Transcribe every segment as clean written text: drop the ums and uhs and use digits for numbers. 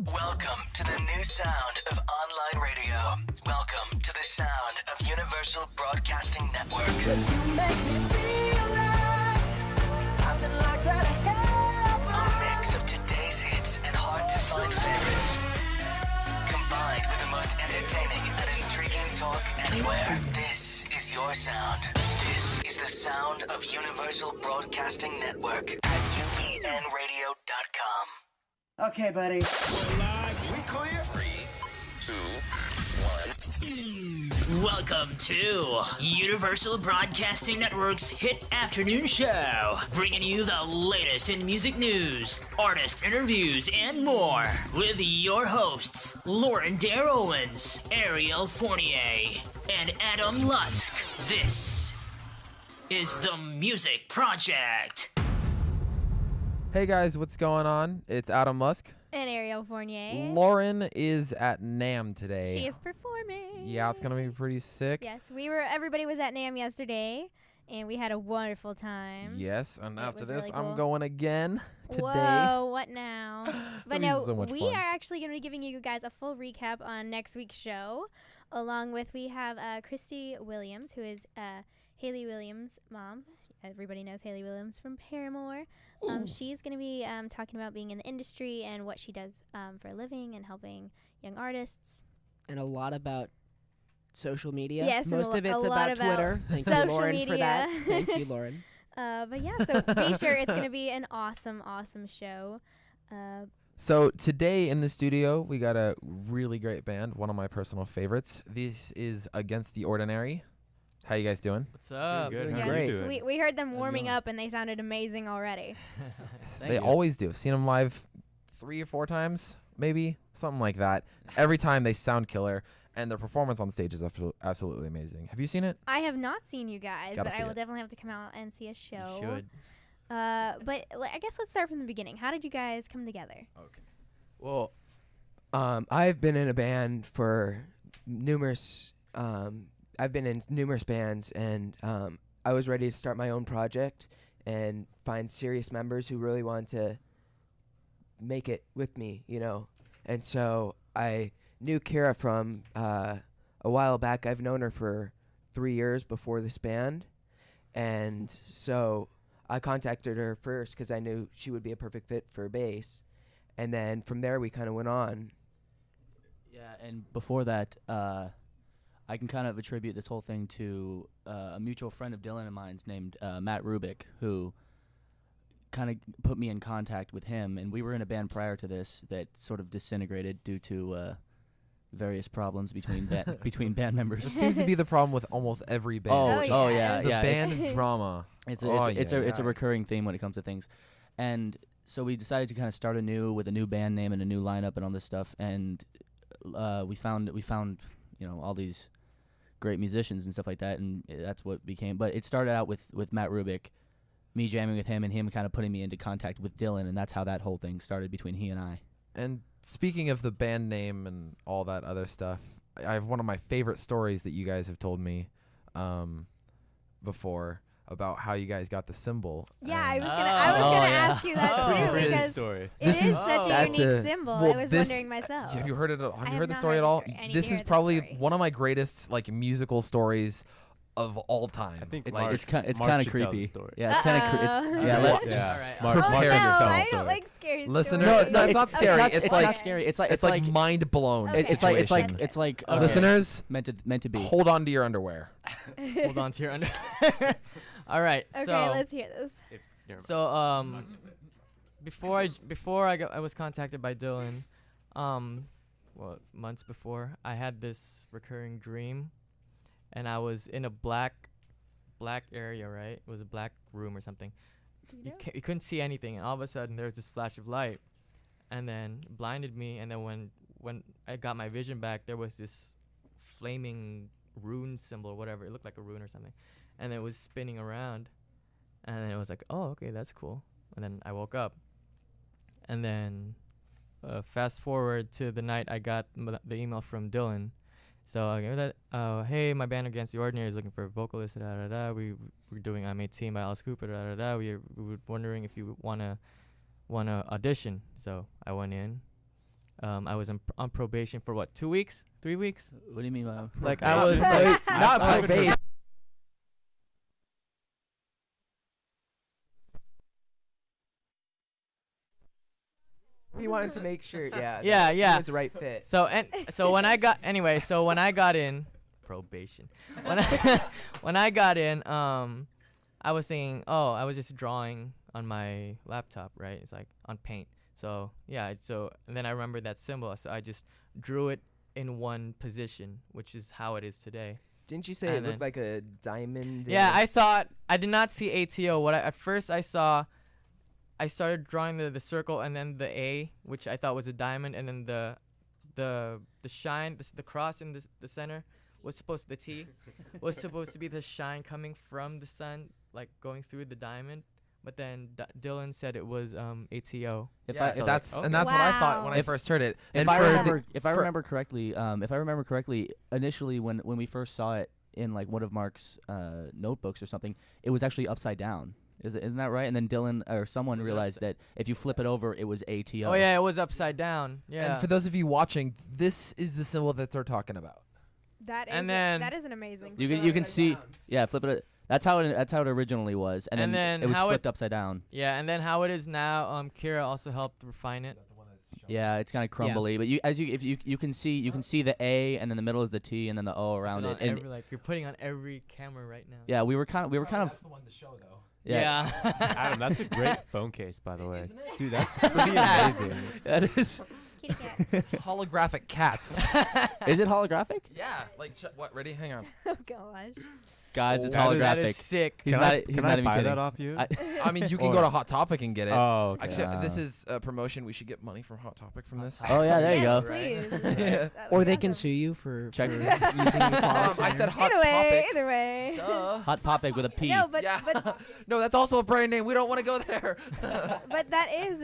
Welcome to the new sound of online radio. Welcome to the sound of Universal Broadcasting Network. 'Cause you make me feel like I've been locked out of heaven. A mix of today's hits and hard-to-find favorites, combined with the most entertaining and intriguing talk anywhere. This is your sound. This is the sound of Universal Broadcasting Network at ubnradio.com. Okay, buddy. We clear? 3, 2, 1. Welcome to Universal Broadcasting Network's Hit Afternoon Show, bringing you the latest in music news, artist interviews, and more, with your hosts, Lauren Dair Owens, Ariel Fournier, and Adam Lusk. This is The Music Project. Hey guys, what's going on? It's Adam Lusk. And Ariel Fournier. Lauren is at NAMM today. She is performing. Yeah, it's gonna be pretty sick. Yes, everybody was at NAMM yesterday, and we had a wonderful time. Yes, and after this, really cool. I'm going again today. Whoa, what now? But This no, is so much we fun. are actually going to be giving you guys a full recap on next week's show, along with we have Christy Williams, who is Haley Williams' mom. Everybody knows Haley Williams from Paramore. She's going to be talking about being in the industry and what she does for a living and helping young artists. And a lot about social media. Yes, most of it's a lot about Twitter. Thank you, social Lauren, media. for that. Thank you, Lauren. But yeah, so be sure it's going to be an awesome, awesome show. So today in the studio, we got a really great band, one of my personal favorites. This is Against the Ordinary. How you guys doing? What's up? Doing How great. you doing? We heard them warming up, and they sounded amazing already. They always do. Seen them live 3 or 4 times, maybe something like that. Every time they sound killer, and their performance on stage is absolutely amazing. Have you seen it? I have not seen you guys, Gotta but see I will it. definitely have to come out and see a show. You should. But I guess let's start from the beginning. How did you guys come together? Okay. Well, I've been in a band for numerous. I've been in numerous bands, and I was ready to start my own project and find serious members who really want to make it with me, you know. And so I knew Kira from a while back. I've known her for 3 years before this band, and so I contacted her first because I knew she would be a perfect fit for bass, and then from there we kind of went on. Yeah, and before that, I can kind of attribute this whole thing to a mutual friend of Dylan and mine's named Matt Rubik, who kind of put me in contact with him. And we were in a band prior to this that sort of disintegrated due to various problems between between band members. It seems to be the problem with almost every band. Oh, yeah, The yeah. band drama. It's Oh, a recurring theme when it comes to things, and so we decided to kind of start anew with a new band name and a new lineup and all this stuff. And we found all these great musicians and stuff like that, and that's what became. But it started out with Matt Rubik, me jamming with him, and him kind of putting me into contact with Dylan, and that's how that whole thing started between he and I. And speaking of the band name and all that other stuff, I have one of my favorite stories that you guys have told me before about how you guys got the symbol. Yeah, I And was gonna ask you that too, This is- because story. it This is is- such a that's unique a- symbol. well, I was this- wondering myself. Have you heard it? Have you have heard the not story heard at the all? story. I need This to is hear the probably story. one of my greatest musical stories of all time. I think It's Mark- it's kind Mark of should tell the creepy. story. Yeah, it's kind of yeah. What? Yeah. Oh, Mark no, should tell the I story. don't like scary Listener- stories. No, it's not scary. It's It's not like- scary. It's like mind blown. Okay. It's like situation. okay. Listeners, meant to be. hold on to your underwear. Hold on to your under. All right. Okay, So let's hear this. before I was contacted by Dylan, months before, I had this recurring dream, and I was in a black area, right? It was a black room or something. You couldn't see anything, and all of a sudden there was this flash of light, and then it blinded me. And then when I got my vision back, there was this flaming rune symbol or whatever. It looked like a rune or something, and it was spinning around. And then it was like, oh, okay, that's cool. And then I woke up, and then fast forward to the night I got the email from Dylan. So I gave that, hey, my band Against the Ordinary is looking for a vocalist. We're doing I'm 18 by Alice Cooper. We were wondering if you wanna audition. So I went in, I was on probation for what, 2 weeks, 3 weeks? What do you mean by Like I was like, Not probation. He wanted to make sure, Yeah, that yeah. he was the right fit. so when I got in probation, when I got in, I was thinking, oh, I was just drawing on my laptop, right? It's like on Paint. So yeah, and then I remembered that symbol, so I just drew it in one position, which is how it is today. Didn't you say And it looked then- like a diamond? in Yeah, a I did not see ATO. At first I saw, I started drawing the circle and then the A, which I thought was a diamond, and then the shine, the cross in the center was supposed the T was supposed to be the shine coming from the sun, like going through the diamond. But then Dylan said it was ATO. If Yeah, I if if that's okay. and that's what I thought when I If- first heard it. If And I for the- remember, if I for- remember correctly, initially when we first saw it in like one of Mark's notebooks or something, it was actually upside down. Isn't that right? And then Dylan or someone realized that if you flip it over, it was ATO. Oh yeah, it was upside down. Yeah. And for those of you watching, this is the symbol that they're talking about. That is And then- that is an amazing. You story. can see, yeah, flip it. That's how it originally was, and And then then it was how flipped upside down. yeah, and then how it is now, Kira also helped refine it. Yeah, it's kind of crumbly, but if you can see the A, and then the middle is the T, and then the O around it. And Like you're putting on every camera right now. yeah, we were kind of the one to show though. yeah. Adam, that's a great phone case, by the way. Dude, that's pretty amazing. That is. Kitty cat. Holographic cats. Is it holographic? Yeah, like what? Ready? Hang on. Oh gosh. Guys, it's That is- That holographic. is sick. He's Can not. I, He's can not I even buy kidding. that off you? I mean, you can go to Hot Topic and get it. Oh, okay. Actually, this is a promotion. We should get money from Hot Topic from this. Oh yeah, there you Yes, go. please. Yeah. That Or would they be can awesome. sue you for Check. using the products. I said Hot Either way, Topic. either way. Duh. Hot Topic with a P. No, but yeah. but No, that's also a brand name. We don't want to go there. but that is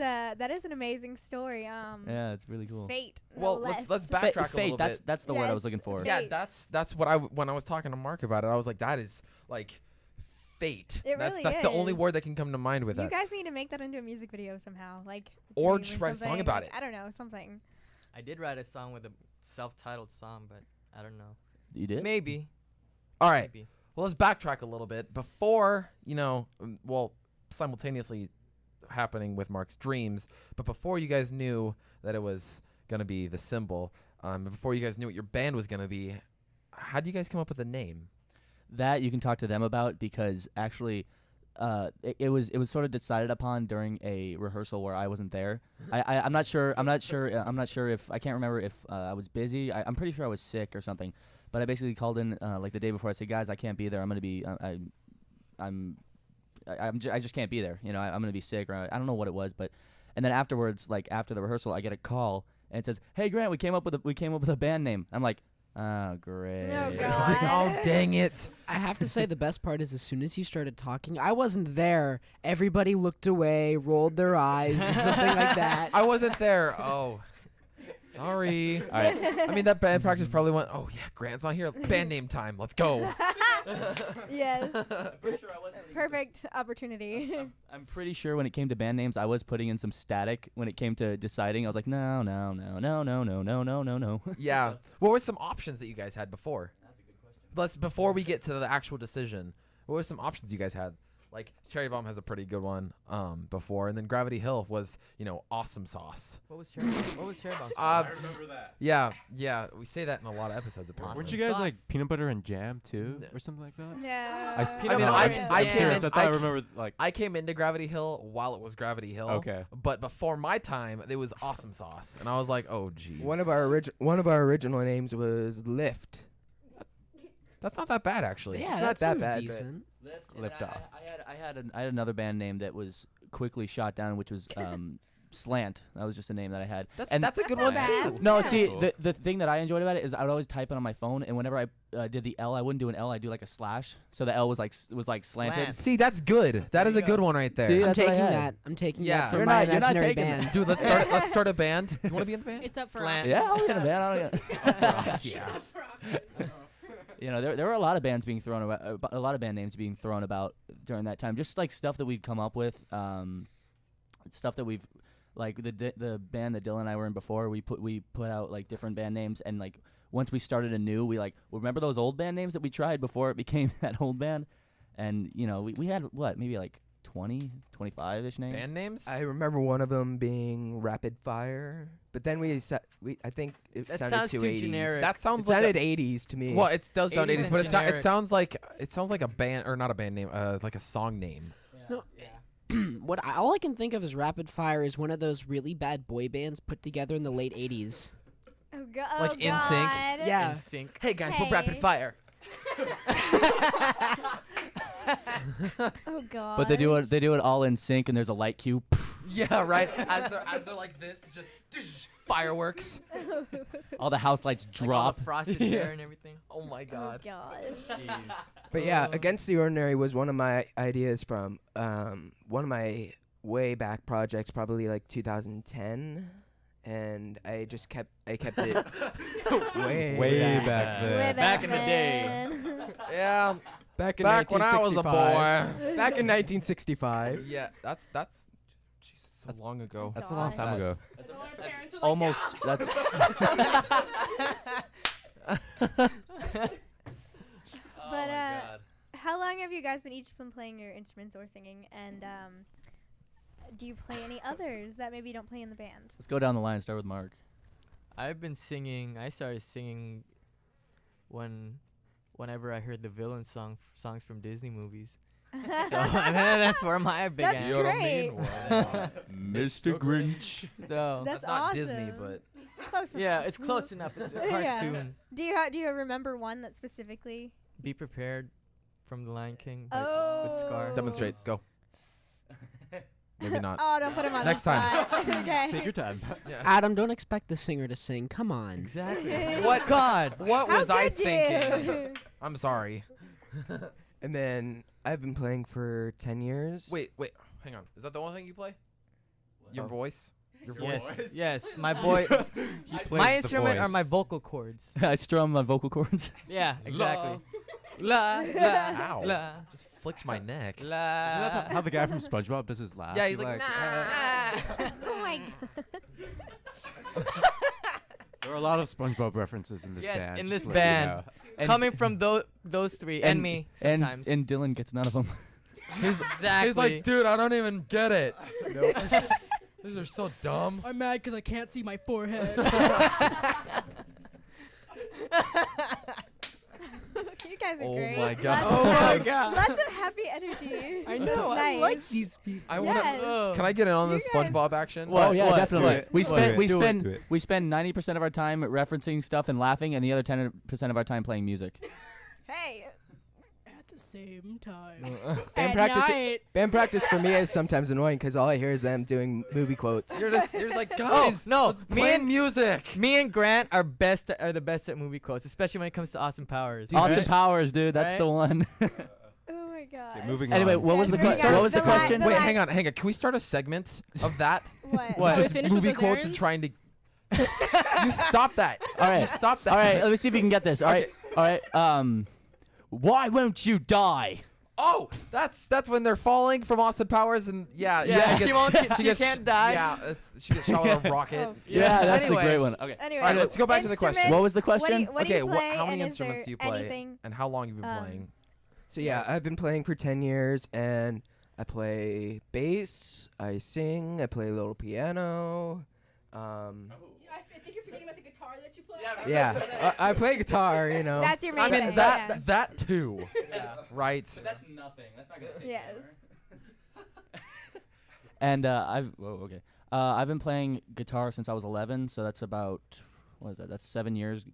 an amazing story. Yeah, it's really cool. Fate. No Well, less. let's Fa- backtrack a Fate. little That's bit. the word I was Yes. looking for. Yeah, Fate. that's what when I was talking to Mark about it, I was like, that is like fate. It that's really that's the only is. word that can come to mind with You that. guys need to make that into a music video somehow, like. Or Dream just write a song something. about it. I don't know, something. I did write a song with a self-titled song, but I don't know. You did? Maybe. All right. Maybe. Well, let's backtrack a little bit. Before, simultaneously happening with Mark's dreams, but before you guys knew that it was going to be the symbol, before you guys knew what your band was going to be, how do you guys come up with a name? That you can talk to them about, because actually it was sort of decided upon during a rehearsal where I wasn't there. I'm not sure if I can't remember if I was busy. I'm pretty sure I was sick or something. But I basically called in like the day before. I said, guys, I can't be there. I'm gonna be I just can't be there. You know, I'm gonna be sick, or I don't know what it was. But and then afterwards, like after the rehearsal, I get a call and it says, "Hey Grant, we came up with a band name." I'm like, oh great. Oh Like, God. oh, dang it. I have to say the best part is as soon as you started talking, I wasn't there. Everybody looked away, rolled their eyes, did something like that. I wasn't there. Oh. Sorry. All right. I mean, that band practice probably went, oh, yeah, Grant's not here. Band name time. Let's go. Yes. Perfect opportunity. I'm pretty sure when it came to band names, I was putting in some static when it came to deciding. I was like, no. Yeah. What were some options that you guys had before? That's a good question. Before we get to the actual decision, what were some options you guys had? Like, Cherry Bomb has a pretty good one before, and then Gravity Hill was, awesome sauce. What was Cherry Bomb? What was Cherry Bomb? Uh, remember that. Yeah, we say that in a lot of episodes, apparently. Weren't Awesome you guys like sauce. peanut butter and jam too, or something like that? No. I mean, No, I I'm came serious. in- I thought I remember like. I came into Gravity Hill while it was Gravity Hill. Okay. But before my time, it was awesome sauce, and I was like, oh, geez. One of our original names was Lift. That's not that bad, actually. Yeah, It's that not that sounds bad, but- decent. Lift off. I had another band name that was quickly shot down, which was Slant. That was just a name that I had. That's a good not one, bad. too. No, Yeah. see, Cool. the thing that I enjoyed about it is I would always type it on my phone, and whenever I did the L, I wouldn't do an L. I'd do like a slash, so the L was like slanted. Slant. See, that's good. That is a good one right there. See, I'm that's what I taking had. that. I'm taking Yeah. that for You're my not- you're not imaginary taking that. band. Dude, let's start a band. You want to be in the band? It's up for Slant. option. Yeah, I'll be in a band. I don't Yeah. You know, there were a lot of bands being thrown about, a lot of band names being thrown about during that time. Just like stuff that we'd come up with, stuff that we've like the band that Dylan and I were in before, we put out like different band names, and like once we started anew, we like remember those old band names that we tried before it became that old band, and you know we had what maybe like 20, 25-ish names. Band names? I remember one of them being Rapid Fire, but then I think it That sounded sounds too too 80s. generic. That It sounds like sounded 80s to me. well, it does sound 80s 80s, but and it generic. sounds like a band or not a band name, like a song name. No, all I can think of as Rapid Fire is one of those really bad boy bands put together in the late 80s. Oh, God. Like oh, NSYNC? God. Yeah. In sync. Hey guys, we're Hey. Rapid Fire. Oh, God. But they do it all in sync, and there's a light cue. Yeah, right. As they're like this, it's just fireworks. All the house lights Like all drop. the frosted hair and everything. Oh my Oh, god. gosh. But yeah, Against the Ordinary was one of my ideas from one of my way back projects, probably like 2010, and I kept it Way back Way then. Back in the day. then. Yeah. back in Back when I was a 1965. boy. Back in 1965. Yeah, that's Jesus, so long ago. That's a long time ago. Almost. That's But how long have you guys each been playing your instruments or singing? And do you play any others that maybe you don't play in the band? Let's go down the line. Start with Mark. I've been singing. I started singing whenever I heard the villain songs from Disney movies. So that's where my began. That's You know what I great. mean? Wow. Mr. Grinch. So That's not awesome. Disney, but Close enough. yeah, it's close enough. It's a Yeah. cartoon. Do you remember one that specifically? Be Prepared from The Lion King, but with Scar. Oh. demonstrate. Go. Maybe not. Oh, don't put him on Next the time. spot. Okay. Take your time. Adam, don't expect the singer to sing. Come on. Exactly. What God? What How was I could you? thinking? I'm sorry. And then I've been playing for 10 years. Wait. Hang on. Is that the only thing you play? Your voice? Your Yes, voice? yes. My boy. My instrument are my vocal cords. I strum my vocal cords. Yeah, exactly. La la Ow. la Just flicked my neck. Isn't that la. how the guy from SpongeBob does his laugh? Yeah, he's like, nah. Oh my god. There are a lot of SpongeBob references in this Yes, band. in just this to let you band. know. And- Coming from those three and me sometimes. And Dylan gets none of them. Exactly. He's like, dude, I don't even get it. These are so dumb. I'm mad because I can't see my forehead. You guys are Oh great. my God. Lots Oh of my happy- God. Lots of happy energy. I That's know. I nice. like these people. I want to. Yes. Can I get in on You this guys- SpongeBob action? Oh yeah, What? definitely. What? We What? spend we Do it, spend do it. we spend 90% of our time referencing stuff and laughing, and the other 10% of our time playing music. Hey. At the same time. Band practice for me is sometimes annoying because all I hear is them doing movie quotes. You're just like, guys, no, let's me play and- music. Me and Grant are the best at movie quotes, especially when it comes to Austin Powers. Austin Powers, dude, that's Right? the one. Oh my god. Okay, moving Anyway, on. what was Yes, the bring question? us What was the the line- question? the Wait, line- hang on. Can we start a segment of that? What? What? Just finish with movie those quotes and errands? trying to. You stop that. All right. You stop that. All right, let me see if we can get this. All right. All right. Why won't you die? Oh, that's when they're falling from Austin Powers, and yeah, Yeah, she she won't. She gets- can't die. Yeah, she gets shot with a rocket. Oh. Yeah, that's Anyway. a great one. Okay. Anyway, All right, let's go back to the question. instrument- What was the question? What do Okay, you play, how many and is there instruments do you play, anything- and how long have you been um, playing? So yeah, I've been playing for 10 years, and I play bass, I sing, I play a little piano. I think you're forgetting about the guitar that you play. Yeah, I play guitar, you know. That's your main I mean thing. that too, right? That's nothing. That's not gonna take Yes. And I've been playing guitar since I was 11, so that's about what is that? That's 7 years.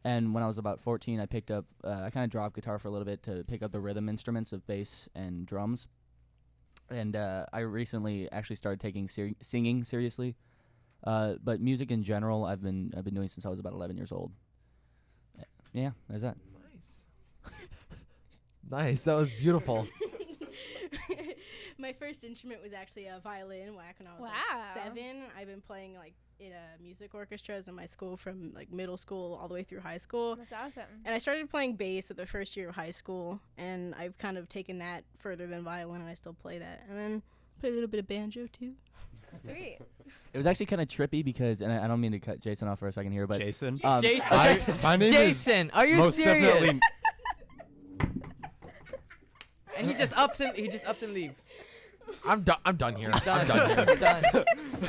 And when I was about 14, I picked up. I kind of dropped guitar for a little bit to pick up the rhythm instruments of bass and drums. And I recently actually started taking singing seriously. But music in general, I've been doing since I was about 11 years old. Yeah, there's that. Nice. Nice. That was beautiful. My first instrument was actually a violin when I was Wow. like 7. I've been playing like in music orchestras in my school from like middle school all the way through high school. That's awesome. And I started playing bass at the first year of high school, and I've kind of taken that further than violin, and I still play that. And then play a little bit of banjo too. Sweet. It was actually kind of trippy because, and I don't mean to cut Jason off for a second here, but Jason. Um, My name Jason, are you most serious? definitely. And he just ups and leaves. I'm done here. Done. I'm done here. He's done.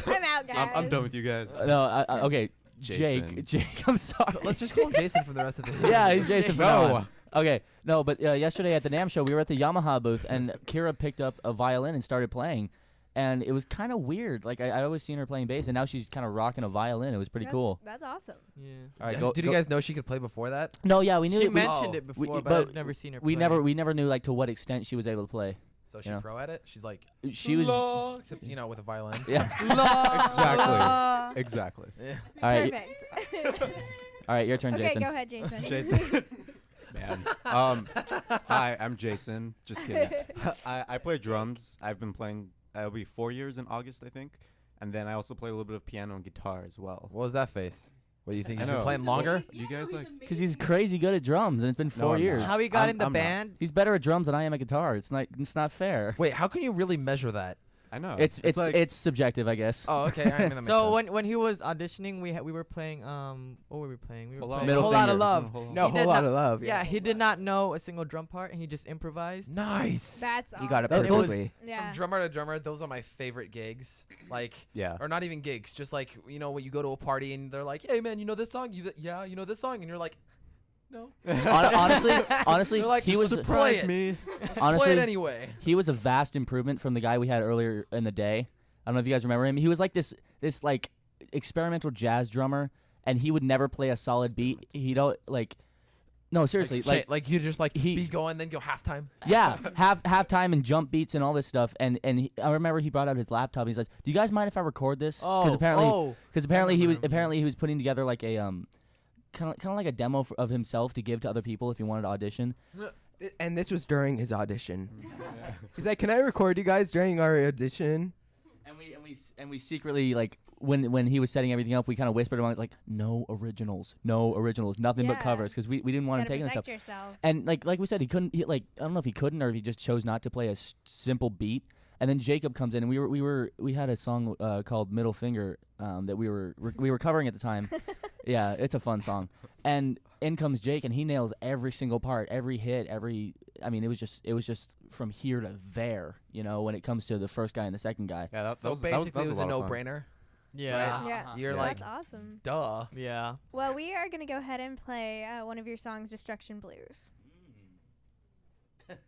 I'm out, guys. I'm done with you guys. no, okay, Jason. Jake, I'm sorry. Let's just call him Jason for the rest of the Yeah, he's Jason from now No. on. Okay, no, but yesterday at the NAMM show, we were at the Yamaha booth, and Kira picked up a violin and started playing, and it was kind of weird. Like, I'd always seen her playing bass, and now she's kind of rocking a violin. It was pretty cool. That's awesome. Yeah. All right, Did you guys know she could play before that? No, yeah, we knew She it. mentioned Oh. it before, we- but but I've never seen her We play. never knew like to what extent she was able to play. So she Yeah. pro at it. She's like She was. except with a violin. Yeah. Exactly. Yeah. All right. Perfect. All right, your turn, Okay, Jason. go ahead, Jason. Jason. Man. Hi, I'm Jason. Just kidding. I play drums. I've been playing. It'll be 4 years in August, I think. And then I also play a little bit of piano and guitar as well. What was that face? What do you think? I He's been know. playing longer? You guys like? Because he's crazy good at drums, and it's been 4 I'm years. not. How he got in the I'm not. band? He's better at drums than I am at guitar. It's not fair. Wait, how can you really measure that? I know. It's like, subjective, I guess. Oh, okay. I mean, that makes So sense. when he was auditioning, we were playing what were we playing? We were playing Middle Whole Lot of Fingers. Love. No, He whole did lot not- of love. Yeah, he did not know a single drum part, and he just improvised. Nice. That's He got it awesome. perfectly. Yeah. From drummer to drummer, those are my favorite gigs. Like, Yeah. or not even gigs, just like when you go to a party and they're like, "Hey man, you know this song? Yeah, you know this song?" And you're like, "No." Honestly, They're like, he "Just was play it. me. Play honestly it anyway. he was a vast improvement from the guy we had earlier in the day. I don't know if you guys remember him. He was like this like experimental jazz drummer, and he would never play a solid beat. He don't like. No, seriously, Like you just he- be going, then go halftime. yeah, halftime and jump beats and all this stuff. And I remember he brought out his laptop. And he's like, "Do you guys mind if I record this?" Because apparently he was putting together like a kind of like a demo of himself to give to other people if he wanted to audition. And this was during his audition. He's like, "Can I record you guys during our audition?" And we secretly like when he was setting everything up, we kind of whispered around like, no originals, nothing but Yeah. covers, because we didn't want him Gotta taking this protect stuff. yourself. And like we said, he couldn't. I don't know if he couldn't or if he just chose not to play a simple beat. And then Jacob comes in, and we had a song called Middle Finger that we were covering at the time. Yeah, it's a fun song. And in comes Jake, and he nails every single part, every hit, I mean, it was just from here to there, when it comes to the first guy and the second guy. Yeah, that So was, basically, that it was a lot of fun. no-brainer. Yeah. Yeah. You're That's like, awesome. duh. Yeah. Well, we are gonna go ahead and play one of your songs, "Destruction Blues." Destruction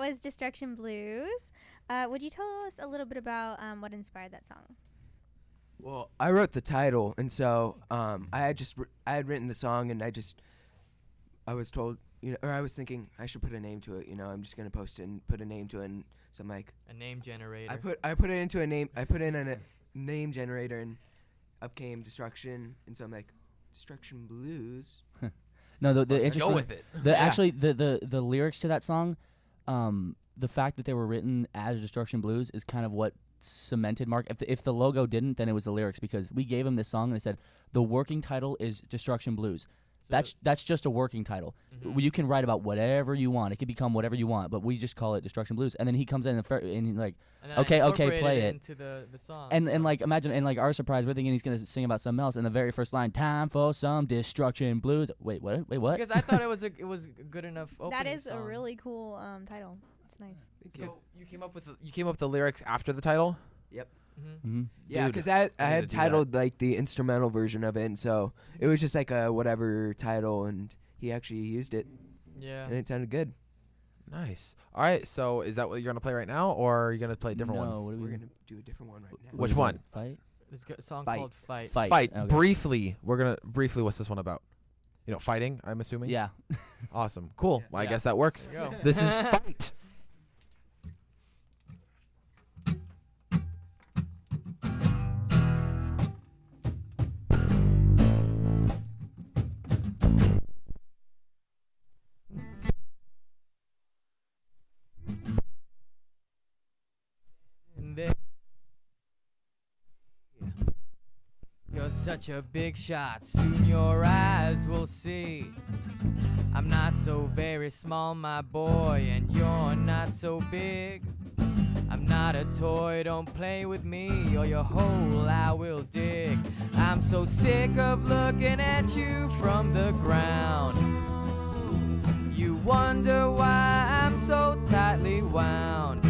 was Destruction Blues. Would you tell us a little bit about what inspired that song? Well, I wrote the title, and so I had written the song, and I was told, or I was thinking I should put a name to it. I'm just gonna post it and put a name to it, and so I'm like, A name generator. I put it into a name. I put in a name generator, and up came Destruction, and so I'm like, Destruction Blues. No, the Let's interesting. go with it. Actually, the lyrics to that song, the fact that they were written as Destruction Blues is kind of what cemented Mark. If the logo didn't, then it was the lyrics, because we gave him this song and they said the working title is Destruction Blues. So That's just a working title. You can write about whatever you want. It could become whatever you want, but we just call it Destruction Blues. And then he comes in and he's like, and then okay, I play incorporated it. into the song. And like imagine, and like our surprise, we're thinking he's gonna sing about something else. And the very first line, "Time for some Destruction Blues." Wait, what? Wait, what? Because I thought it was a good enough opening That is song. a really cool title. It's nice. So you came up with the lyrics after the title? Yep. Mm-hmm. Yeah, Dude, because I I need had to do titled like the instrumental version of it, and so it was just like a whatever title, and he actually used it, Yeah. and it sounded good. Nice. All right, so is that what you're gonna play right now, or are you gonna play a different No, one? what are We're we gonna do a different one right now. Which one? Fight. There's a song Fight. called Fight. Fight. Okay. Briefly. We're gonna briefly. What's this one about? Fighting. I'm assuming. Yeah. Awesome. Cool. Well, I Yeah. guess that works. There you go. This is Fight. And then you're such a big shot, soon your eyes will see. I'm not so very small, my boy, and you're not so big. I'm not a toy, don't play with me, or your hole I will dig. I'm so sick of looking at you from the ground. You wonder why I'm so tightly wound.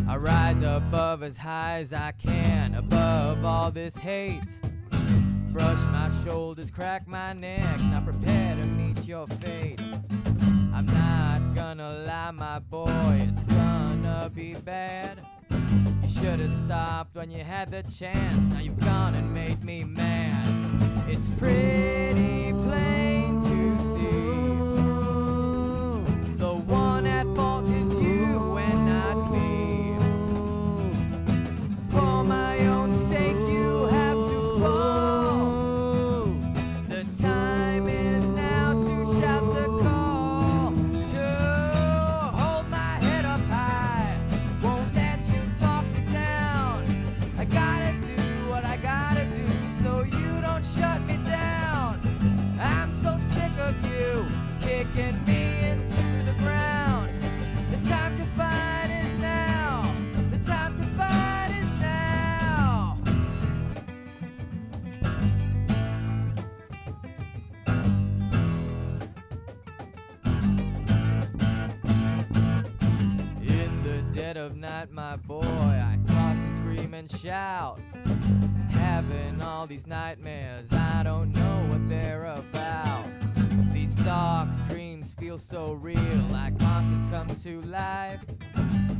I rise above as high as I can, above all this hate. Brush my shoulders, crack my neck, not prepared to meet your fate. I'm not gonna lie, my boy, it's gonna be bad. You should have stopped when you had the chance, now you've gone and made me mad. It's pretty plain to see, the one at fault is you and not me. For my own sake you have to fall. The time is now to shout the call, to hold my head up high, won't let you talk me down. I gotta do what I gotta do so you don't shut me down. I'm so sick of you kicking me into the ground. The time to fight is now. The time to fight is now. In the dead of night, my boy, I toss and scream and shout, having all these nightmares, I don't know what they're about. These dark dreams feel so real, like monsters come to life.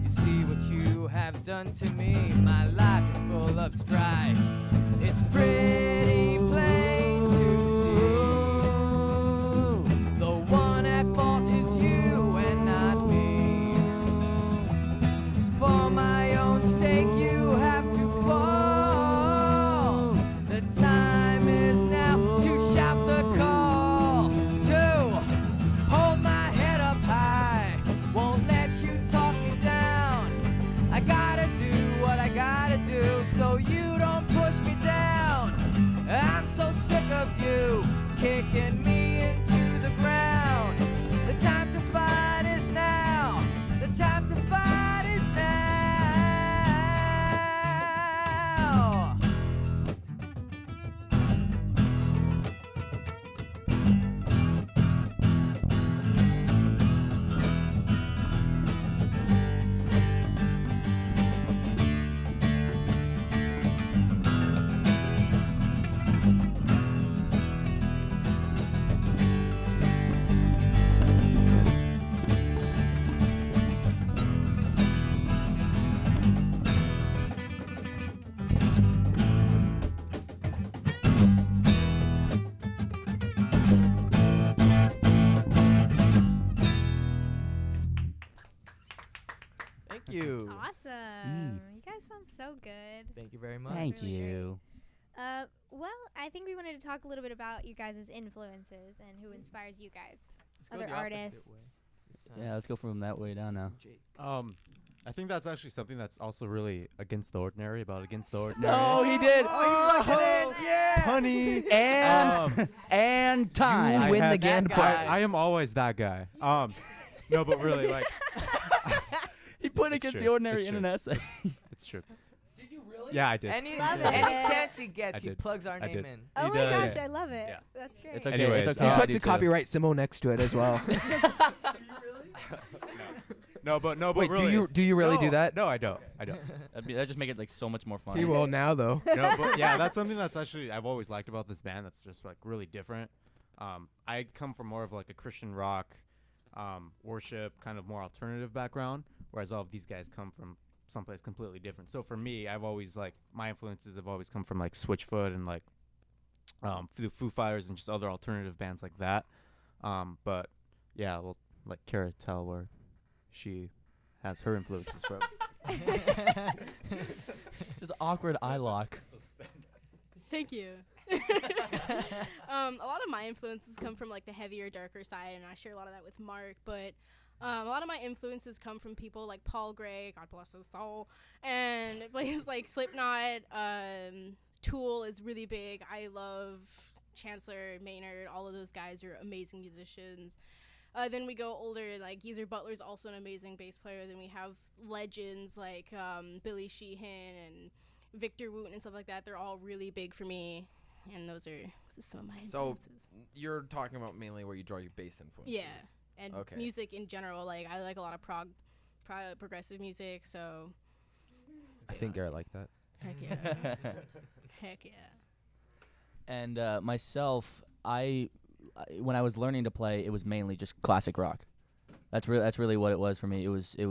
You see what you have done to me, my life is full of strife. It's pretty plain to see, the one at fault is you and not me. For my own sake you have to fall. The time is now to shout the call, to hold my head up high, won't let you talk me down. I gotta do what I gotta do so you don't push me guys sound so good. Thank you very much. Thank really you. Well, I think we wanted to talk a little bit about your guys' influences and who inspires you guys. Let's go Other the opposite way artists. this time. Yeah, let's go from that way down now. I think that's actually something that's also really against the ordinary. No, Oh, he did. Honey. And time. You win the had- grand I, prize. I am always that guy. No, but really, like, He put It's against true. the ordinary It's in true. an essay. it's true. Did you really? Yeah, I did. Any Love it. chance he I gets, he did. plugs our I name did. in. Oh my does. gosh, I love it. Yeah. That's great. It's okay. Anyways, it's He okay. I puts do a too. copyright symbol next to it as well. No, but Wait, really. do you really do No, that? No, I don't. That'd just make it like so much more fun. He will now though. No, but yeah, that's something that's actually I've always liked about this band. That's just like really different. I come from more of like a Christian rock, worship, kind of more alternative background, whereas all of these guys come from someplace completely different. So for me, I've always like my influences have always come from like Switchfoot and like the Foo Fighters and just other alternative bands like that. But yeah, we'll let Kara tell where she has her influences from. Just awkward eye lock. Thank you. A lot of my influences come from like the heavier, darker side, and I share a lot of that with Mark. But a lot of my influences come from people like Paul Gray, God bless his soul, and places like Slipknot. Tool is really big. I love Chancellor, Maynard. All of those guys are amazing musicians. Then we go older, like Geezer Butler's also an amazing bass player. Then we have legends like Billy Sheehan and Victor Wooten and stuff like that. They're all really big for me, and those are some of my So influences. you're talking about mainly where you draw your bass influences. Yeah, and Okay. music in general. Like I like a lot of progressive music. So I think Garrett like that. heck yeah, heck yeah. And myself, when I was learning to play, it was mainly just classic rock. That's really what it was for me. It was the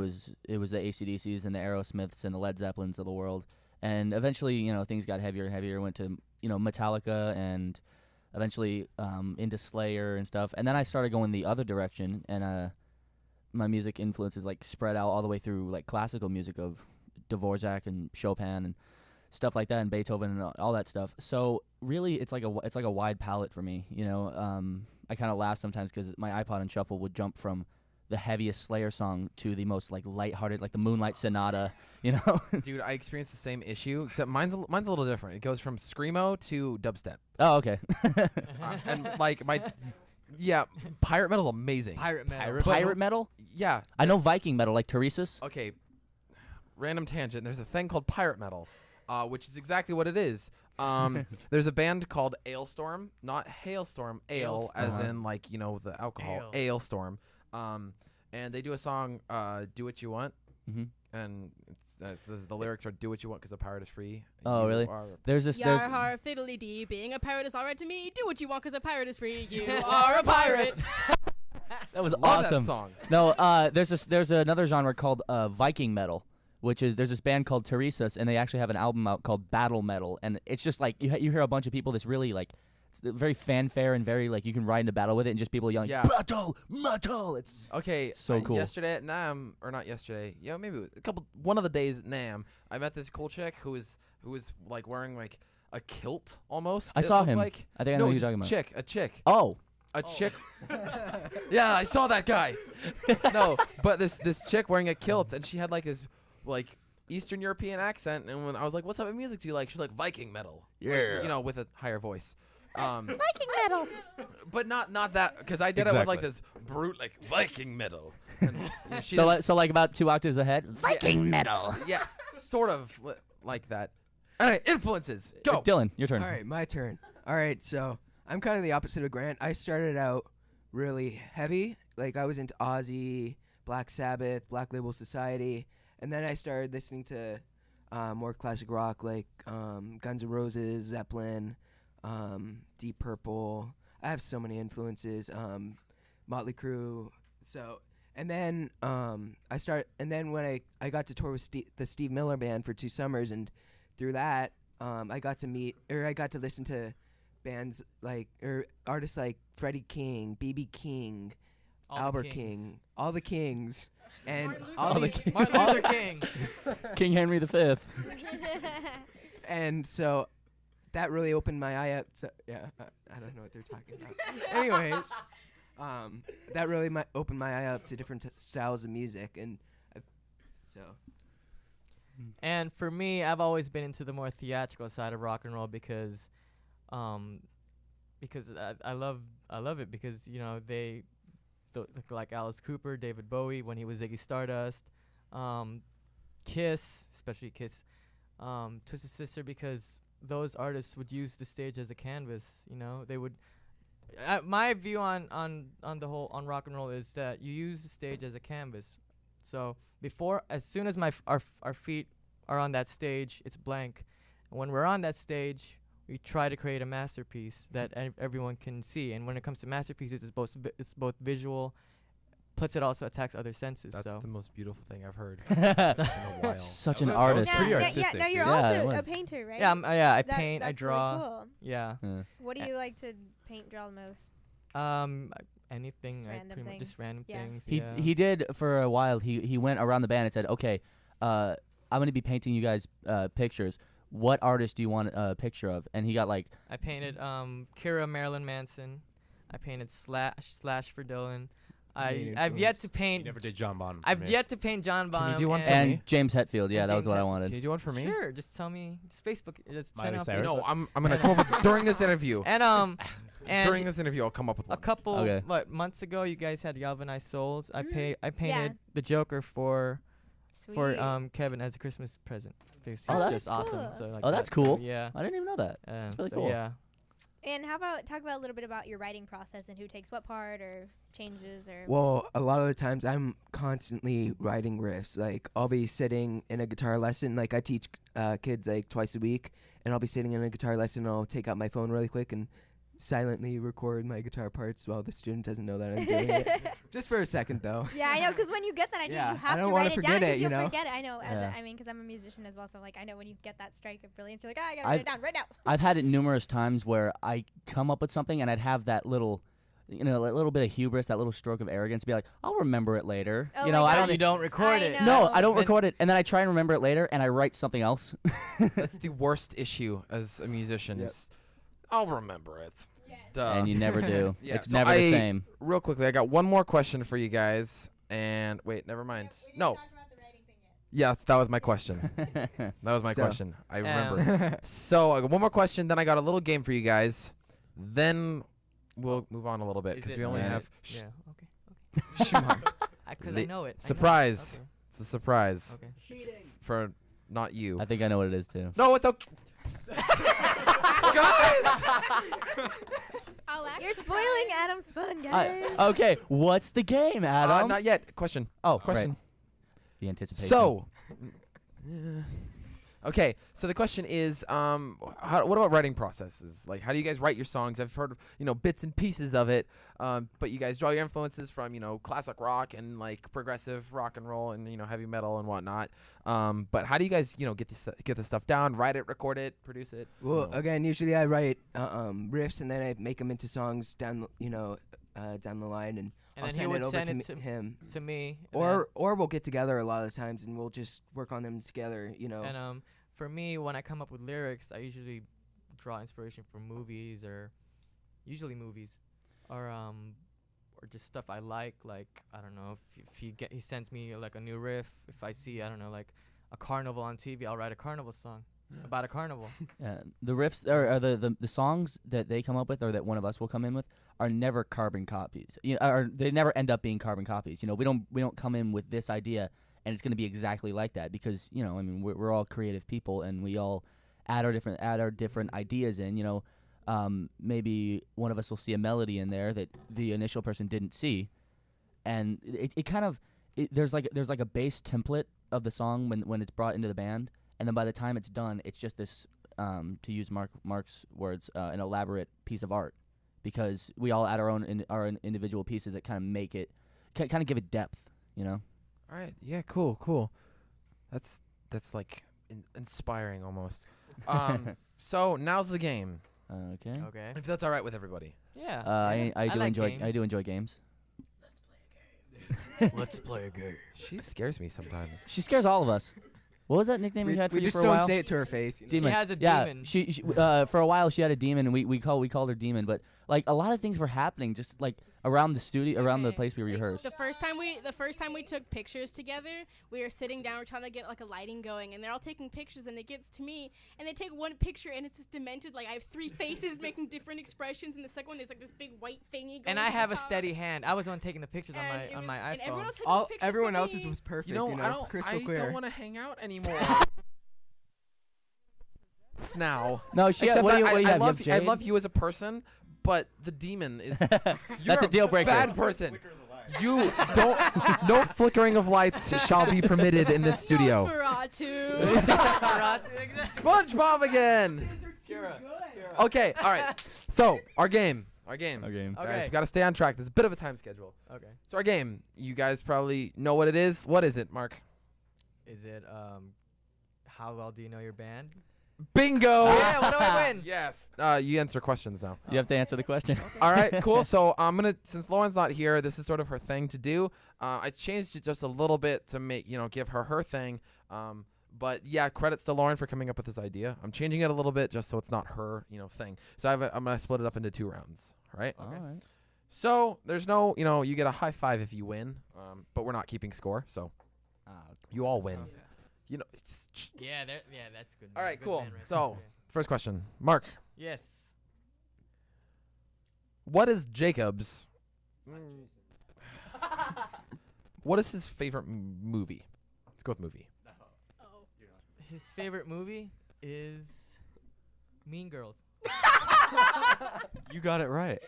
AC/DCs and the Aerosmiths and the Led Zeppelins of the world. And eventually, things got heavier and heavier. Went to Metallica and eventually into Slayer and stuff. And then I started going the other direction, and my music influences like spread out all the way through like classical music of Dvorak and Chopin and stuff like that, and Beethoven and all that stuff. So really, it's like a wide palette for me. I kind of laugh sometimes because my iPod and shuffle would jump from the heaviest Slayer song to the most like lighthearted, like the Moonlight Sonata. Dude, I experienced the same issue, except mine's a little different. It goes from screamo to dubstep. Oh, okay. And like pirate metal's amazing. Pirate metal. Pirate metal? Yeah. I know Viking metal, like Teresa's. Okay. Random tangent. There's a thing called pirate metal, which is exactly what it is. There's a band called Ailstorm, not Hailstorm, ale as in like the alcohol. Ailstorm. And they do a song, "Do What You Want," and the lyrics are "Do what you want because the pirate is free." Oh, You really? are- There's this. Yar har fiddly dee, being a pirate is alright to me. Do what you want because a pirate is free. You are a pirate. That was Love awesome. that song. No, there's another genre called Viking metal, which is there's this band called Teresa's, and they actually have an album out called Battle Metal, and it's just like you hear a bunch of people that's really like it's very fanfare and very like you can ride into battle with it, and just people yelling battle metal. It's Okay, so cool. Yesterday at NAM, or not yesterday, maybe one of the days at NAM, I met this cool chick who was like wearing like a kilt almost. I it saw looked him. Like. I think I know No, who it you're talking was about. A chick. Oh, A chick. Yeah, I saw that guy. No, but this chick wearing a kilt, and she had like this like Eastern European accent, and when I was like, "What type of music do you like?" She's like, "Viking metal." Yeah. Like, with a higher voice. Viking metal. But not that, because I did it with like Exactly. this brute like Viking metal. And she so didn't- so like about 2 octaves ahead. Viking metal. yeah, sort of like that. All right, influences. Go. Dylan, your turn. All right, my turn. All right, so I'm kind of the opposite of Grant. I started out really heavy. Like I was into Ozzy, Black Sabbath, Black Label Society, and then I started listening to more classic rock like Guns N' Roses, Zeppelin, Deep Purple. I have so many influences. Motley Crue. So, and then when I got to tour with the Steve Miller Band for 2 summers, and through that I got to listen to bands artists like Freddie King, B.B. King, All the Albert Kings. King, all the Kings. And Martin all Luther these, King. Martin Luther King. King Henry V. and so that really opened my eye up to I don't know what they're talking about. Anyways, that really opened my eye up to different styles of music, and so. And for me, I've always been into the more theatrical side of rock and roll because I love it because like Alice Cooper, David Bowie when he was Ziggy Stardust, Kiss, especially Kiss, Twisted Sister, because those artists would use the stage as a canvas. They would. My view on rock and roll is that you use the stage as a canvas. So as soon as our feet are on that stage, it's blank. And when we're on that stage, we try to create a masterpiece that everyone can see. And when it comes to masterpieces, it's both visual, plus it also attacks other senses. That's so the most beautiful thing I've heard in a while. Such an That was artist. pretty Now artistic, you're dude. Yeah, also it a was. painter, right? I paint, That's I draw. Really cool. Yeah. What do you like to paint, draw the most? Anything. Just random things. Just random Yeah. things. He did for a while. He went around the band and said, "Okay, I'm gonna be painting you guys pictures. What artist do you want a picture of?" And he got like I painted Kira Marilyn Manson. I painted Slash for Dylan. I've yet to You paint. never did John Bonham. I've yet to paint John Bonham. do one for and me? James Hetfield. Yeah, And that was James what I Hetfield. wanted. Can you do one for me? Sure, just tell me. Just Facebook. Just Miley send out Cyrus? Facebook. No, I'm gonna come up with, during this interview. And During this interview, I'll come up with a one. couple Okay. months ago, you guys had Galvanized Souls. I Mm-hmm. painted the Joker for Sweet. Kevin as a Christmas present. Because Oh, he's that's just awesome. cool. So like Oh, that's that, so cool. yeah. I didn't even know that. That's really so cool. Yeah. And talk about a little bit about your writing process and who takes what part or changes or. Well, a lot of the times I'm constantly writing riffs. Like I'll be sitting in a guitar lesson. Like I teach kids like twice a week, and I'll be sitting in a guitar lesson. And I'll take out my phone really quick and silently record my guitar parts while the student doesn't know that I'm doing it. Just for a second, though. Yeah, I know, because when you get that idea, Yeah, you I have don't to wanna write it forget down it, because you you'll know? forget it. I know, Yeah. because I'm a musician as well, so like I know when you get that strike of brilliance, you're like, I gotta write I've- it down right now. I've had it numerous times where I come up with something and I'd have that little, that little bit of hubris, that little stroke of arrogance, be like, I'll remember it later. Oh I my don't. gosh. You don't record I it. know. No, That's I don't Then- record it, and then I try and remember it later, and I write something else. That's the worst issue as a musician. Yep. Is I'll remember it. Duh. And you never do. Yeah, It's so never the I- same. Real quickly, I got one more question for you guys. And wait, never mind. No. Yes, that was my question. That was my So- question. I remember. So I got one more question. Then I got a little game for you guys. Then we'll move on a little bit Is because it- we only Yeah. have. Yeah. Okay. Because I know it. I know it. Surprise! Okay. It's a surprise Okay. for not you. I think I know what it is too. No, it's okay. Guys! You're spoiling Adam's fun, guys. Okay, what's the game, Adam? Not yet. Question. Oh, Question. right. The anticipation. So, okay. So the question is, what about writing processes? Like, how do you guys write your songs? I've heard, bits and pieces of it, but you guys draw your influences from, classic rock and like progressive rock and roll and heavy metal and whatnot. But how do you guys, get this stuff down, write it, record it, produce it? Well, again, usually I write riffs and then I make them into songs down the line, and I'll then he send would it over send to it him. to me. and Or we'll get together a lot of times and we'll just work on them together. And for me, when I come up with lyrics, I usually draw inspiration from movies or just stuff I like. Like I don't know if he sends me like a new riff. If I see like a carnival on TV, I'll write a carnival song about a carnival. The riffs or the songs that they come up with, or that one of us will come in with, are never carbon copies. Or they never end up being carbon copies. We don't come in with this idea and it's going to be exactly like that, because we're all creative people and we all add our different ideas in. Maybe one of us will see a melody in there that the initial person didn't see, and it kind of there's like a base template of the song when it's brought into the band, and then by the time it's done, it's just this to use Mark's words, an elaborate piece of art, because we all add our own individual pieces that kind of make it kind of give it depth. All right. Yeah. Cool. That's like inspiring almost. So now's the game. Okay. Okay. If that's all right with everybody. Yeah. I like do enjoy games. games. Let's play a game. She scares me sometimes. She scares all of us. What was that nickname you had for We you just for a while? don't say it to her face. Demon. She has a yeah, demon. She for a while she had a demon, and we called her demon. But like a lot of things were happening, just like around the studio, around the Okay. place we Like, rehearsed. The first time we took pictures together, we were sitting down, we're trying to get like a lighting going, and they're all taking pictures, and it gets to me, and they take one picture, and it's just demented. Like I have 3 faces making different expressions, and the second one is like this big white thingy. Going And to I the have a top. steady hand. I was the one taking the pictures And on it my was- and iPhone. everyone else had no pictures Everyone for else's me. was perfect. You know, crystal I clear. don't want to hang out anymore. now. No, she. Except What do you I have? You have I Jade? love you as a person, but the demon is. That's a deal breaker. Bad person. You don't. No flickering of lights shall be permitted in this studio. Nosferatu. SpongeBob again. Okay, all right. So our game. Okay. Guys, we got to stay on track. There's a bit of a time schedule. Okay. So our game. You guys probably know what it is. What is it, Mark? Is it how well do you know your band? Bingo. Yeah, what do I win? Yes. You answer questions now. You have to answer the question. All right, cool. So I'm gonna, since Lauren's not here, this is sort of her thing to do. I changed it just a little bit to make, give her thing. But yeah, credits to Lauren for coming up with this idea. I'm changing it a little bit just so it's not her, thing. So I'm gonna split it up into 2 rounds. All right. All right. So there's no, you get a high five if you win. But we're not keeping score, so you all win. Yeah, that's good. All right, Good cool. man right So there. first question, Mark. Yes. What is Jacob's? What is his favorite movie? Let's go with movie. His favorite movie is Mean Girls. You got it right.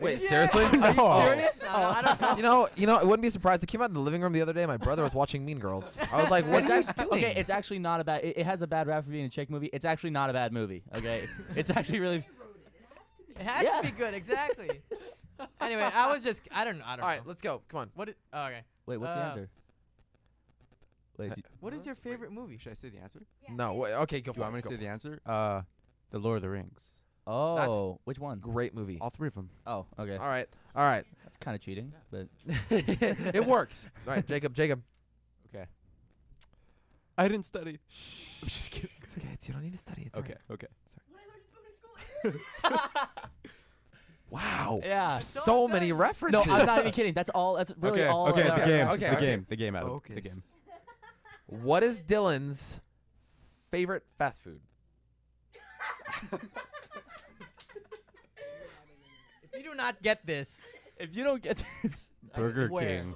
Wait, seriously? Are you No. serious? No, I don't know. I wouldn't be surprised. It came out in the living room the other day. My brother was watching Mean Girls. I was like, "What are you doing?" Okay, it's actually not a bad. It has a bad rap for being a chick movie. It's actually not a bad movie. Okay, it's actually really. It has to be good, exactly. Anyway, I don't know. All right, let's go. Come on. What? Okay. Wait, what's the answer? Wait, What is your favorite movie? Should I say the answer? No. Wait, okay, go Do for you want me it. to Go say for the it. answer? The Lord of the Rings. Oh, which one? Great movie. All 3 of them. Oh, okay. All right. All right. That's kind of cheating, but It works. All right, Jacob. Okay. I didn't study. I'm just kidding. It's okay. You don't need to study. It's Okay. Okay. Wow. yeah. So many references. No, I'm not even kidding. That's all. That's really okay. all. Okay. of The it. game. Okay, The okay. game. The game. Adam. The game. What is Dylan's favorite fast food? If you do not get this, If you don't get this, Burger swear. King.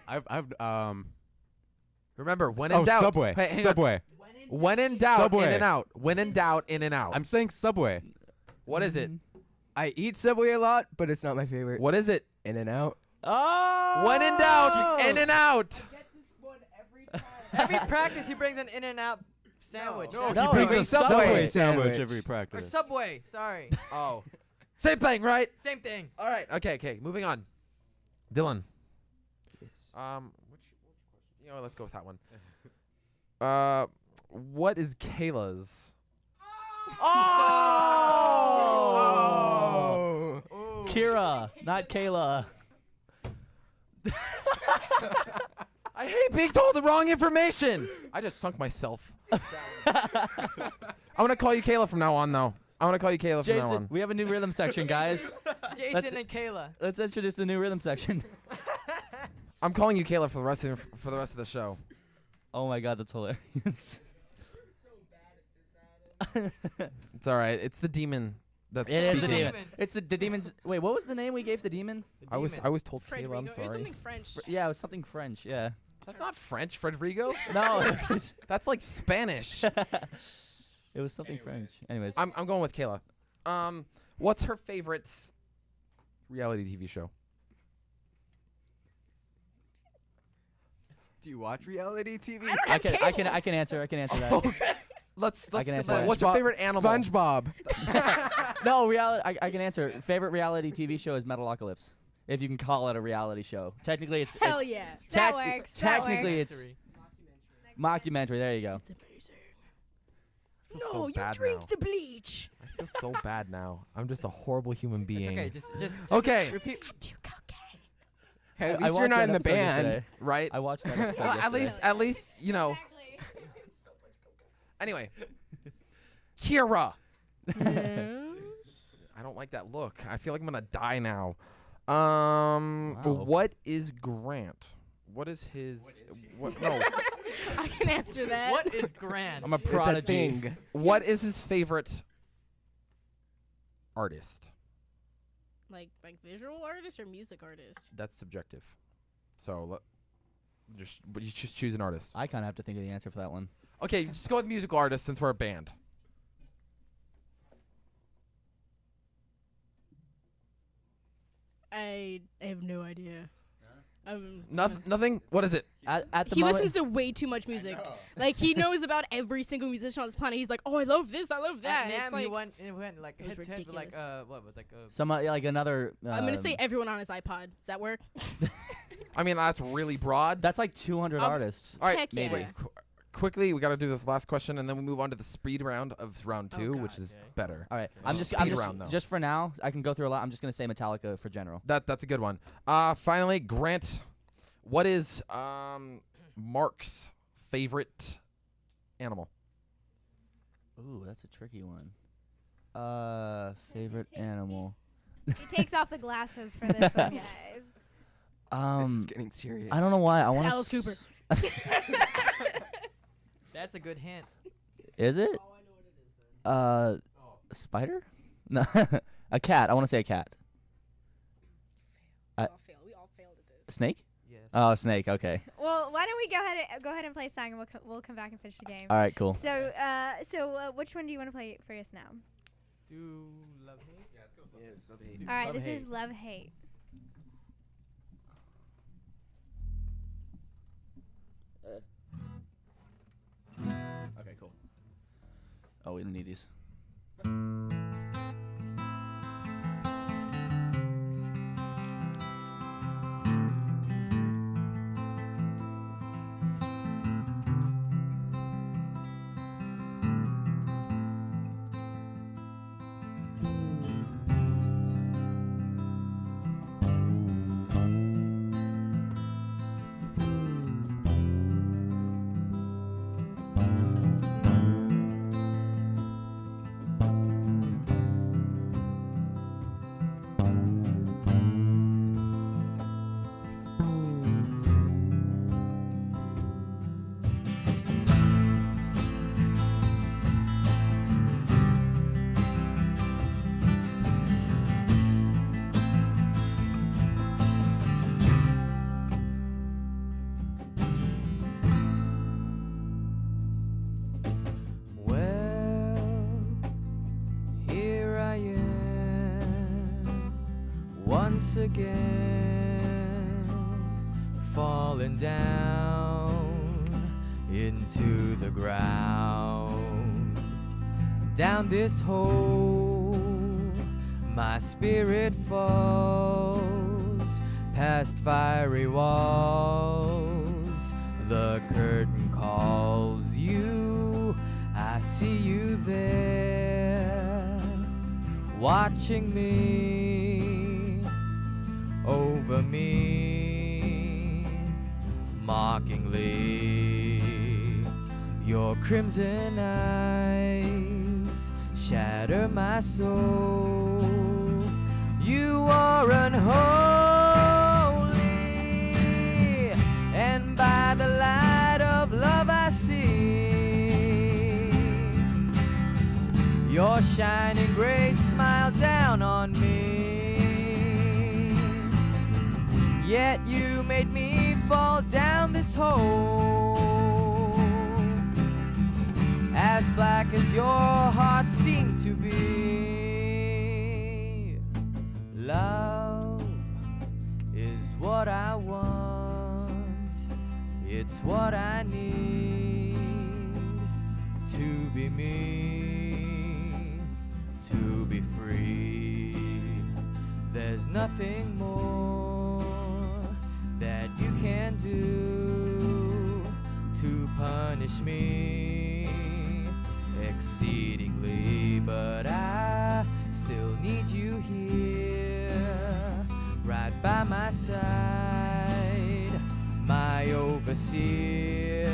I've Remember, when in doubt. Subway. Hey, hang on. Subway. When in doubt, Subway. in and out. When in doubt, in and out. I'm saying Subway. What is it? I eat Subway a lot, but it's not my favorite. What is it? In and out. oh, When in doubt, in and out. every practice he brings an In-N-Out sandwich. No, That's he brings he a brings Subway Subway sandwich sandwich. every or practice. Subway. Sorry. Oh. Same thing, right? Same thing. All right. Okay. Moving on. Dylan. Yes. Which question? Let's go with that one. What is Kayla's? Oh! Kira, not Kayla. I hate being told the wrong information. I just sunk myself. I'm gonna call you Kayla from now on, though. I'm gonna call you Kayla from now Jason, on. we have a new rhythm section, guys. Jason and Kayla. Let's introduce the new rhythm section. I'm calling you Kayla for the rest of the show. Oh my God, that's hilarious. It's all right. It's the demon. That's It is the speaking. demon. It's the demon's. Wait, what was the name we gave the demon? I was told Frederico. Kayla. I'm It was sorry. something French. Yeah, it was something French. Yeah. That's not French, Frederico. No, it was, That's like Spanish. it was something French. Anyways, I'm going with Kayla. What's her favorite reality TV show? Do you watch reality TV? I can answer that. Let's I can answer that. what's your favorite animal? SpongeBob. No, reality. I can answer. Favorite reality TV show is Metalocalypse. If you can call it a reality show. Technically, it's Hell it's yeah. That tec- works. Technically, that works. it's mockumentary. There you go. I feel so bad now. the bleach. I feel so bad now. I'm just a horrible human being. It's okay. Just Okay. repeat. Do cocaine. Hey, at I least you're watched not that in the episode band, yesterday. right? I watched that episode Well, yesterday. at least you know. Anyway, Kira. I don't like that look. I feel like I'm gonna die now. What is Grant? What is his? What? No. I can answer that. What is Grant? I'm a It's a prodigy. thing. What is his favorite artist? Like visual artist or music artist? That's subjective. So you just choose an artist. I kind of have to think of the answer for that one. Okay, just go with musical artist since we're a band. I have no idea. Nothing. What is it? At the He moment, listens to way too much music. Like he knows about every single musician on this planet. He's like, oh, I love this, I love that. At And it's NAMM, like, he went like it was head to head with like ridiculous. what was like some like another. I'm gonna say everyone on his iPod. Does that work? I mean, that's really broad. that's like 200 artists. All right, Heck yeah. wait. Quickly, we got to do this last question, and then we move on to the speed round of round 2, which is better. All right, It's a speed round, though. just for now. I can go through a lot. I'm just gonna say Metallica for general. That's a good one. Finally, Grant, what is Mark's favorite animal? Ooh, that's a tricky one. Favorite animal. He takes off the glasses for this one, guys. This is getting serious. I don't know why. I want Alice Cooper. That's a good hint. Is it? A spider? No, a cat. I want to say a cat. We all failed at this. Snake? Yes. Oh, snake. Okay. Well, why don't we go ahead and play a song, and we'll come back and finish the game. All right. Cool. So, which one do you want to play for us now? Do love hate? Yeah, let's go with Love Hate. All right, Love this Hate. is Love Hate. Okay. Cool. Oh, we don't need these. Well, here I am once again, falling down into the ground. Down this hole, my spirit falls past fiery walls. The curtain calls you. I see you there, watching me, over me, mockingly. Your crimson eyes shatter my soul. You are unholy, and by the light of love I see your shining grace smile down on me. Yet you made me fall down this hole, as black as your heart seemed to be. Love is what I want, it's what I need to be me, to be free. There's nothing more that you can do to punish me exceedingly, but I still need you here, right by my side. jealousy,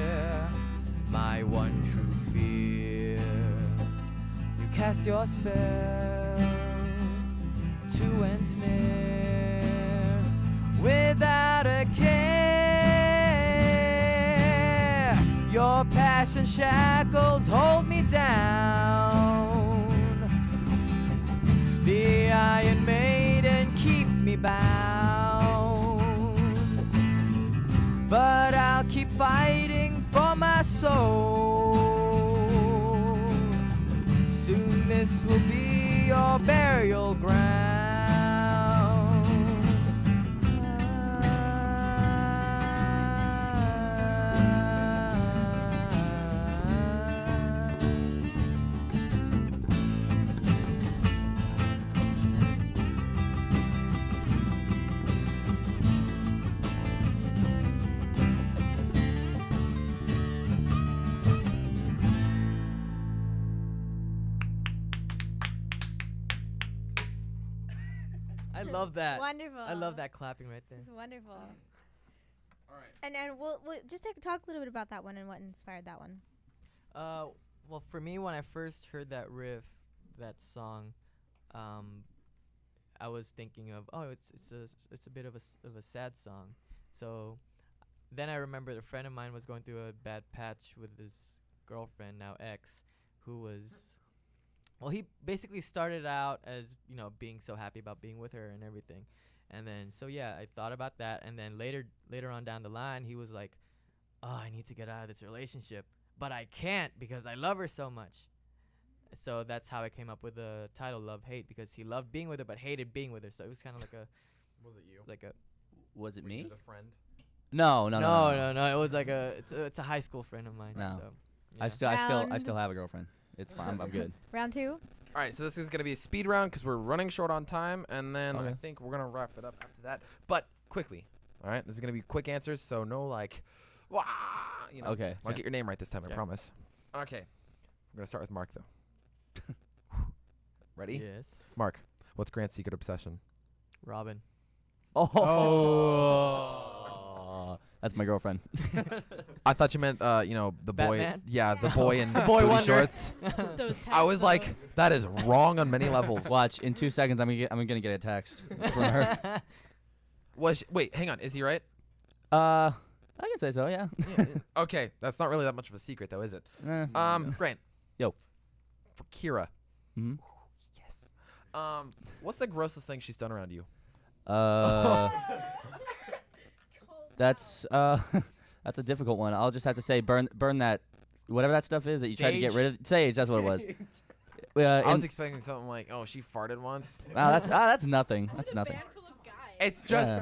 my one true fear. You cast your spell to ensnare without a care. Your passion shackles hold me down. The Iron Maiden keeps me bound, but I'll keep fighting for my soul. Soon this will be your burial ground. I love that. Wonderful. I love that clapping right there. It's wonderful. All right. And we'll just talk a little bit about that one and what inspired that one. Well, for me, when I first heard that riff, that song, I was thinking of, it's a bit of a sad song. So then I remembered a friend of mine was going through a bad patch with his girlfriend, now ex, who was. Well, he basically started out as, being so happy about being with her and everything. And then, I thought about that. And then later on down the line, he was like, I need to get out of this relationship. But I can't because I love her so much. So that's how I came up with the title, Love Hate, because he loved being with her but hated being with her. So it was kind of like a... Was it you? Was it me? The friend? No. It was like it's a high school friend of mine. No. So, I still have a girlfriend. It's fine. I'm good. Round 2. All right, so this is going to be a speed round because we're running short on time, and then Okay. I think we're going to wrap it up after that. But quickly, all right? This is going to be quick answers, so no wah, Okay. I'll get your name right this time, I Okay. promise. Okay. I'm going to start with Mark, though. Ready? Yes. Mark, what's Grant's secret obsession? Robin. Oh. That's my girlfriend. I thought you meant, the boy. Batman? Yeah, the boy in boy booty wonder. shorts. Those I was like, that is wrong on many levels. Watch, in 2 seconds, I'm gonna get a text from her. Wait, hang on. Is he right? I can say so. Yeah. Okay, that's not really that much of a secret, though, is it? Grant. Yo. For Kira. Mhm. Yes. What's the grossest thing she's done around you? That's that's a difficult one. I'll just have to say burn that whatever that stuff is that you tried to get rid of. Sage, that's what it was. I was expecting something like, oh, she farted once. Wow, that's nothing. That's nothing. It's just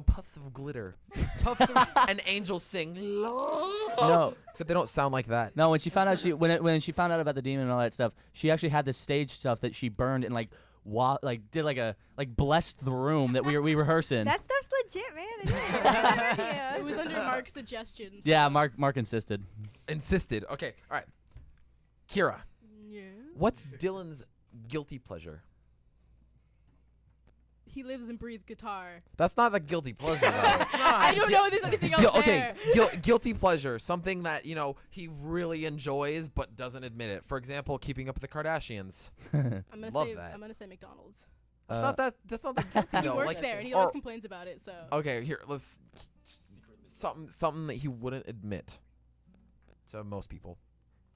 puffs of glitter. Puffs of an angel sing. No. Except they don't sound like that. No, when she found out when she found out about the demon and all that stuff, she actually had this stage stuff that she burned and did blessed the room that we were rehearsing. That stuff's legit, man. It was under Mark's suggestion. Yeah, Mark insisted. Insisted. Okay, all right. Kira. Yeah. What's Dylan's guilty pleasure? He lives and breathes guitar. That's not the guilty pleasure, though. It's not. I don't know if there's anything else Okay, there. guilty pleasure, something that he really enjoys but doesn't admit it. For example, Keeping Up with the Kardashians. I'm gonna say McDonald's. That's not the guilty He though. works there and he always complains about it. So. Okay, here let's something that he wouldn't admit to most people.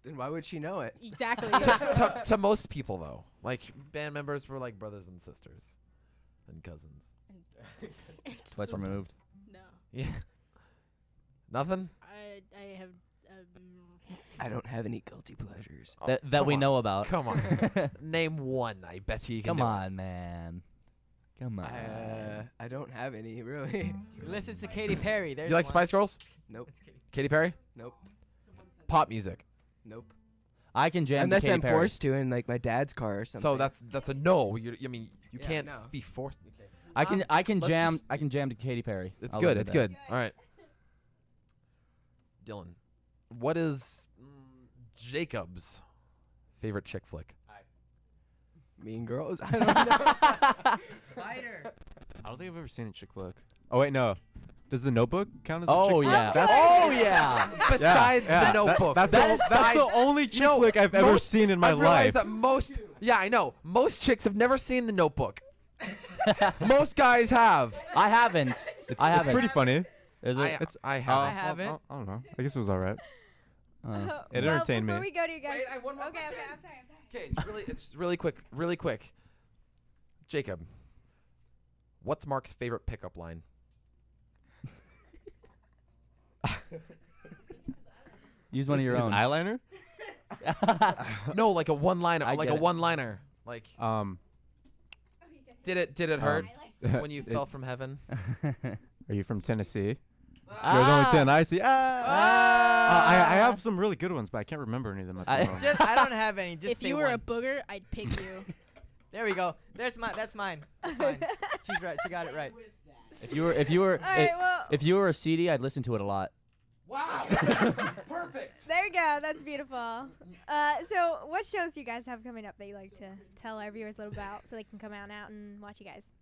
Then why would she know it? Exactly. to most people though, like band members were like brothers and sisters, and cousins. Twice removed. No. Yeah. Nothing. I have. I don't have any guilty pleasures. That we know about. Come on. Name one. I bet you can. Come do on, it. man. Come on. I don't have any really. Listen to Katy Perry. There's You like one. Spice Girls? Nope. Katy Perry? Nope. Pop music. Nope. I can jam Unless to Katy I'm Perry. forced to in like my dad's car or something. So that's a no. You Yeah, can't no. be forced. I can let's jam just- I can jam to Katy Perry. It's I'll good. live It's with that. good. All right. Dylan, what is Jacob's favorite chick flick? Mean Girls. I don't know. I don't think I've ever seen a chick flick. Oh wait, no. Does the Notebook count as a Oh chick flick? yeah. Oh yeah. Besides Yeah, the Notebook. That's the only chick flick I've ever seen in my I've realized life. that most. Yeah, I know. Most chicks have never seen the Notebook. Most guys have. I haven't. It's I haven't. pretty funny. Is it? I have. I haven't. I don't know. I guess it was all right. It well, entertained before me. we go to you guys. Wait, I have one more okay, question. I'm sorry. Okay, it's really quick. Jacob, what's Mark's favorite pickup line? Use one of your His own. eyeliner? No, like a one-liner. I Like get a it. one-liner. Like, did it hurt when you it- fell from heaven? Are you from Tennessee? So you're the only 10 I see. I have some really good ones, but I can't remember any of them at the moment. I don't have any. Just If say you were one. a booger, I'd pick you. There we go. That's mine. That's mine. She's right. She got it right. If you were right, well- if you were a CD, I'd listen to it a lot. Wow. Perfect. There you go. That's beautiful. So, what shows do you guys have coming up that you like to tell our viewers a little about so they can come out and watch you guys?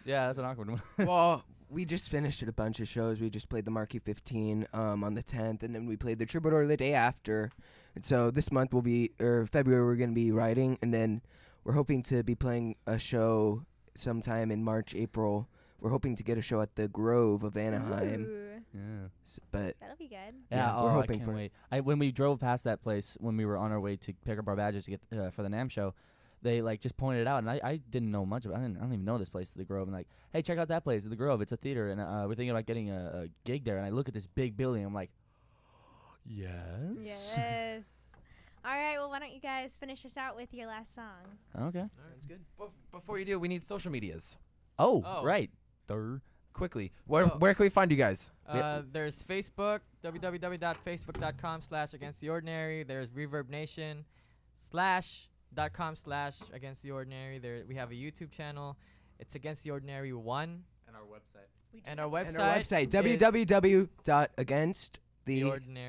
Yeah, that's an awkward one. Well, we just finished at a bunch of shows. We just played the Marquee 15 on the 10th, and then we played the Troubadour the day after. And so this month February we're going to be writing, and then we're hoping to be playing a show sometime in March, April. We're hoping to get a show at the Grove of Anaheim. Ooh, Yeah. But that'll be good. Yeah, we're I hoping can't for wait. When we drove past that place, when we were on our way to pick up our badges to get for the NAMM show, they like just pointed it out, and I didn't know much of it. I don't even know this place, the Grove, and like, hey, check out that place, the Grove. It's a theater, and we're thinking about getting a gig there. And I look at this big building, I'm like, yes. Yes. All right. Well, why don't you guys finish us out with your last song? Okay. Sounds good. Before you do, we need social medias. Oh, right. Durr. Quickly. Where can we find you guys? There's Facebook, www.facebook.com/againsttheordinary. There's Reverb Nation /.com/againsttheordinary. There we have a YouTube channel. It's Against the Ordinary 1. And our website. And our website. and our website,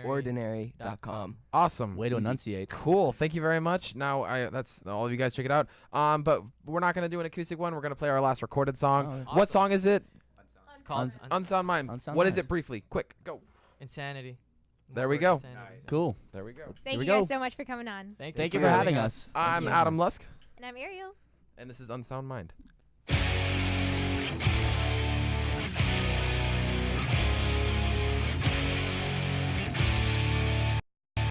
www.againsttheordinary.com. Awesome. Way to enunciate. Cool. Thank you very much. Now, that's all of you guys check it out. But we're not gonna do an acoustic one. We're gonna play our last recorded song. Oh, What song is it? It's called Unsound Mind. Unsound What is Mind. it briefly? Quick, go. Insanity. There we One go. word, insanity. Cool. There we go. Thank Here we you guys go. so much for coming on. Thank you for having us. I'm Adam Lusk, And I'm Ariel. and this is Unsound Mind.